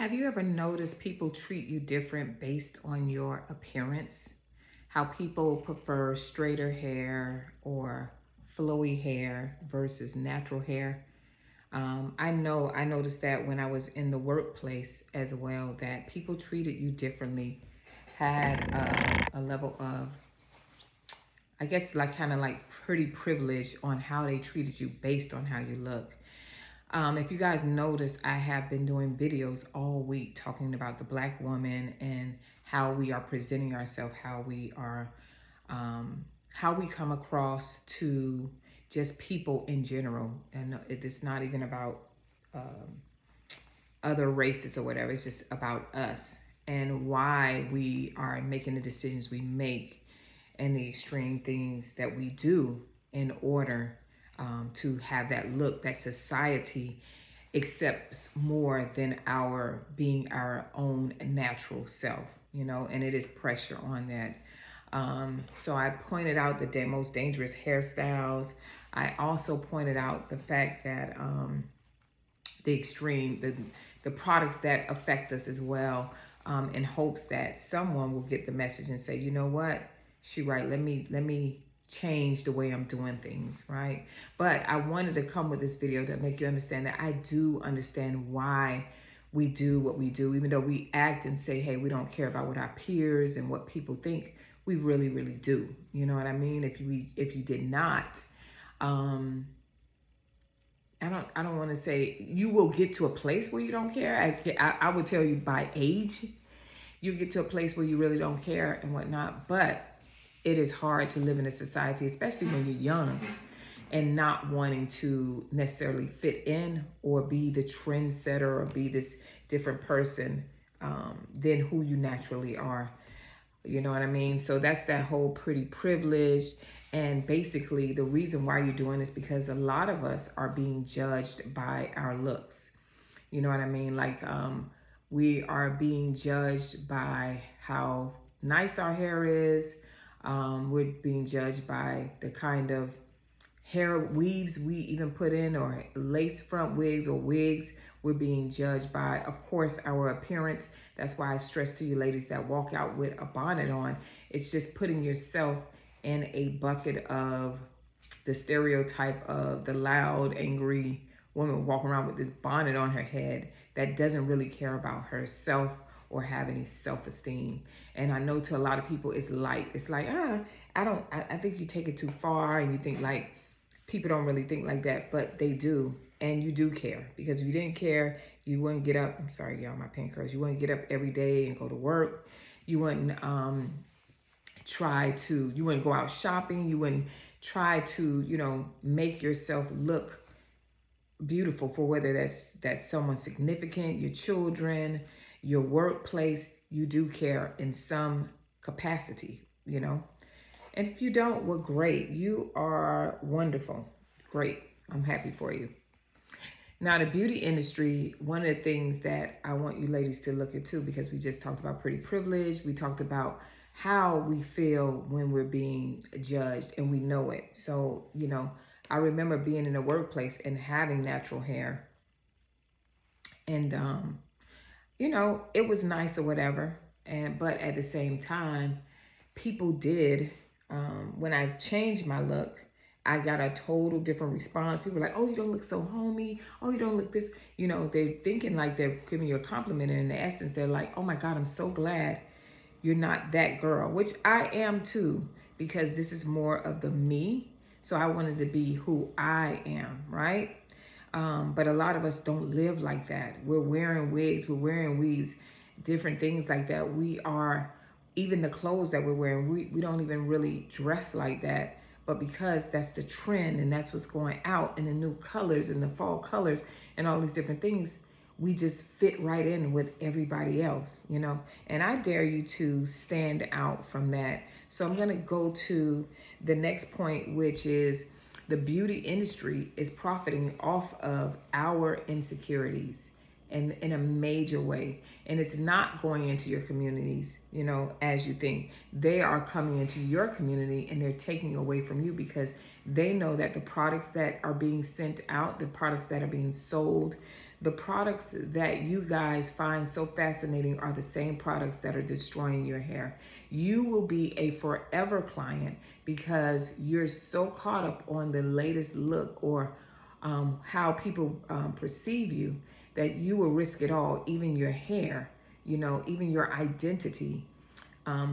Have you ever noticed people treat you different based on your appearance? How people prefer straighter hair or flowy hair versus natural hair? I noticed that when I was in the workplace as well, that people treated you differently, had a level of, I guess, like kind of like pretty privilege on how they treated you based on how you look. If you guys noticed, I have been doing videos all week talking about the Black woman and how we are presenting ourselves, how we come across to just people in general. And it's not even about other races or whatever. It's just about us and why we are making the decisions we make and the extreme things that we do in order to have that look that society accepts more than our being our own natural self, and it is pressure on that. So I pointed out the most dangerous hairstyles. I also pointed out the fact that the products that affect us as well, in hopes that someone will get the message and say, you know what, she right. Let me change the way I'm doing things, right? But I wanted to come with this video to make you understand that I do understand why we do what we do, even though we act and say, hey, we don't care about what our peers and what people think. We really, really do. You know what I mean? If you did not, I don't want to say you will get to a place where you don't care. I would tell you by age, you get to a place where you really don't care and whatnot. But it is hard to live in a society, especially when you're young, and not wanting to necessarily fit in or be the trendsetter or be this different person than who you naturally are. You know what I mean? So that's that whole pretty privilege. And basically, the reason why you're doing this because a lot of us are being judged by our looks. You know what I mean? Like, we are being judged by how nice our hair is. We're being judged by the kind of hair weaves we even put in, or lace front wigs or wigs. We're being judged by, of course, our appearance. That's why I stress to you ladies that walk out with a bonnet on. It's just putting yourself in a bucket of the stereotype of the loud, angry woman walking around with this bonnet on her head that doesn't really care about herself or have any self-esteem. And I know to a lot of people it's light. It's like, I think you take it too far, and you think like people don't really think like that, but they do. And you do care, because if you didn't care, you wouldn't get up. I'm sorry, y'all, my pen curls. You wouldn't get up every day and go to work. You wouldn't you wouldn't go out shopping. You wouldn't try to, make yourself look beautiful for whether that's someone significant, your children, your workplace. You do care in some capacity. And if you don't, well, great. You are wonderful. Great. I'm happy for you. Now, the beauty industry, one of the things that I want you ladies to look into, because we just talked about pretty privilege. We talked about how we feel when we're being judged, and we know it. So, I remember being in a workplace and having natural hair. And, it was nice or whatever. But at the same time, people did, when I changed my look, I got a total different response. People were like, oh, you don't look so homey. Oh, you don't look this. They're thinking like they're giving you a compliment. And in essence, they're like, oh my God, I'm so glad you're not that girl, which I am too, because this is more of the me. So I wanted to be who I am, right? But a lot of us don't live like that. We're wearing wigs, we're wearing weaves, different things like that. Even the clothes that we're wearing, we don't even really dress like that. But because that's the trend and that's what's going out, and the new colors and the fall colors and all these different things, we just fit right in with everybody else, and I dare you to stand out from that. So I'm going to go to the next point, which is the beauty industry is profiting off of our insecurities and in a major way. And it's not going into your communities, as you think. They are coming into your community and they're taking away from you, because they know that the products that are being sent out, the products that are being sold, The products that you guys find so fascinating are the same products that are destroying your hair. You will be a forever client because you're so caught up on the latest look or how people perceive you that you will risk it all, even your hair, even your identity,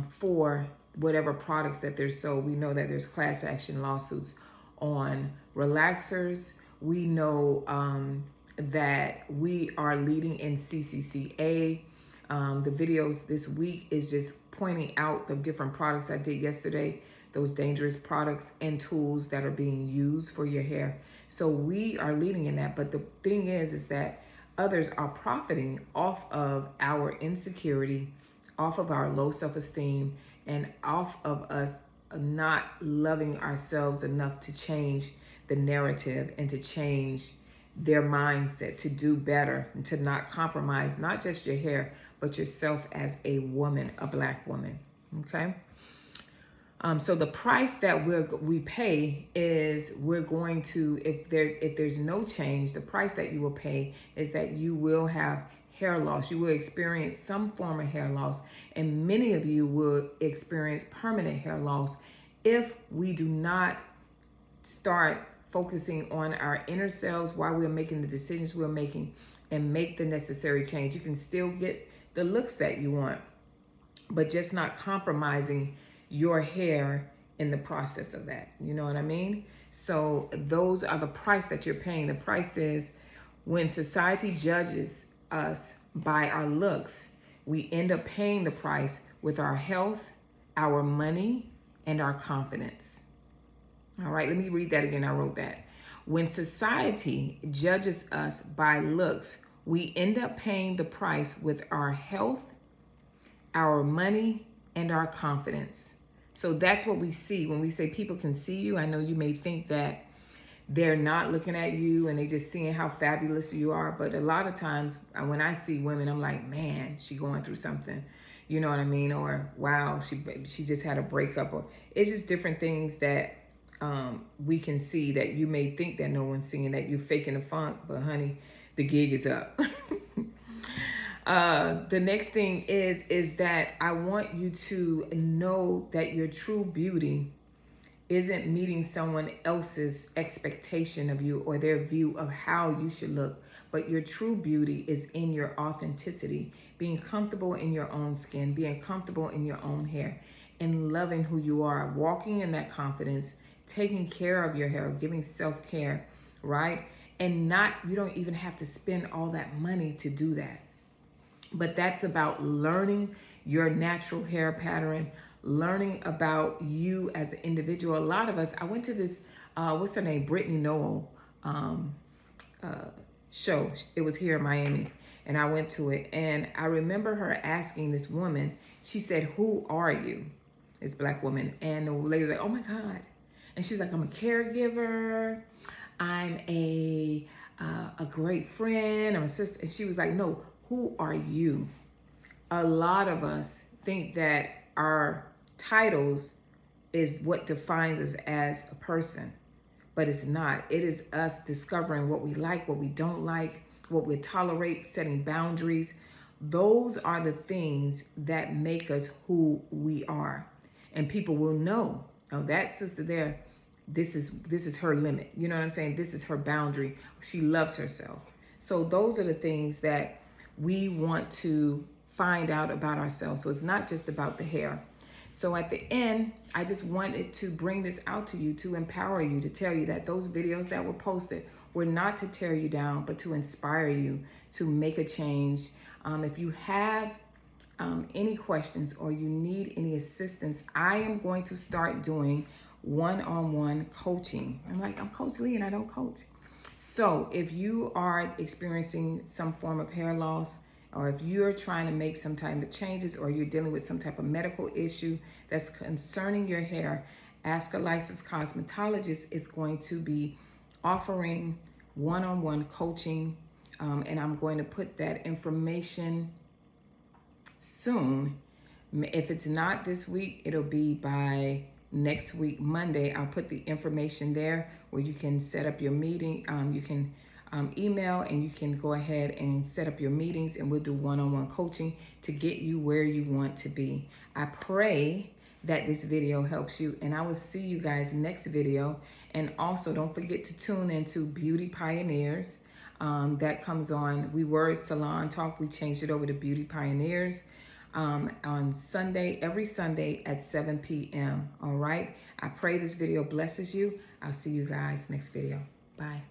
for whatever products that there's sold. We know that there's class action lawsuits on relaxers. We know that we are leading in CCCA. The videos this week is just pointing out the different products I did yesterday, those dangerous products and tools that are being used for your hair. So we are leading in that. But the thing is that others are profiting off of our insecurity, off of our low self-esteem, and off of us not loving ourselves enough to change the narrative and to change their mindset, to do better, and to not compromise, not just your hair, but yourself as a woman, a Black woman, okay? So the price that we pay is we're going to, if there's no change, the price that you will pay is that you will have hair loss. You will experience some form of hair loss, and many of you will experience permanent hair loss if we do not start focusing on our inner selves while we're making the decisions we're making and make the necessary change. You can still get the looks that you want, but just not compromising your hair in the process of that. You know what I mean? So those are the price that you're paying. The price is when society judges us by our looks, we end up paying the price with our health, our money, and our confidence. All right, let me read that again. I wrote that. When society judges us by looks, we end up paying the price with our health, our money, and our confidence. So that's what we see when we say people can see you. I know you may think that they're not looking at you and they just seeing how fabulous you are. But a lot of times when I see women, I'm like, man, she going through something. You know what I mean? Or wow, she just had a breakup. Or it's just different things that we can see that you may think that no one's seeing, that you're faking the funk, but honey, the gig is up. The next thing is that I want you to know that your true beauty isn't meeting someone else's expectation of you or their view of how you should look, but your true beauty is in your authenticity, being comfortable in your own skin, being comfortable in your own hair, and loving who you are, walking in that confidence, taking care of your hair, giving self-care, right? And you don't even have to spend all that money to do that. But that's about learning your natural hair pattern, learning about you as an individual. A lot of us, I went to this, what's her name? Brittney Noel show. It was here in Miami, and I went to it. And I remember her asking this woman, she said, "Who are you?" This Black woman. And the lady was like, "Oh my God." And she was like, "I'm a caregiver. I'm a great friend. I'm a sister." And she was like, "No, who are you?" A lot of us think that our titles is what defines us as a person, but it's not. It is us discovering what we like, what we don't like, what we tolerate, setting boundaries. Those are the things that make us who we are. And people will know, oh, that sister there, this is her limit. You know what I'm saying? This is her boundary. She loves herself. So those are the things that we want to find out about ourselves. So it's not just about the hair. So at the end, I just wanted to bring this out to you, to empower you, to tell you that those videos that were posted were not to tear you down, but to inspire you to make a change. If you have any questions or you need any assistance, I am going to start doing one-on-one coaching. I'm like, I'm Coach Lee and I don't coach. So if you are experiencing some form of hair loss, or if you're trying to make some type of changes, or you're dealing with some type of medical issue that's concerning your hair, Ask a Licensed Cosmetologist is going to be offering one-on-one coaching, and I'm going to put that information soon. If it's not this week, it'll be by next week, Monday. I'll put the information there where you can set up your meeting. You can email, and you can go ahead and set up your meetings, and we'll do one-on-one coaching to get you where you want to be. I pray that this video helps you, and I will see you guys next video. And also don't forget to tune into Beauty Pioneers. That comes on, we were Salon Talk, we changed it over to Beauty Pioneers on Sunday, every Sunday at 7 p.m. All right. I pray this video blesses you. I'll see you guys next video. Bye.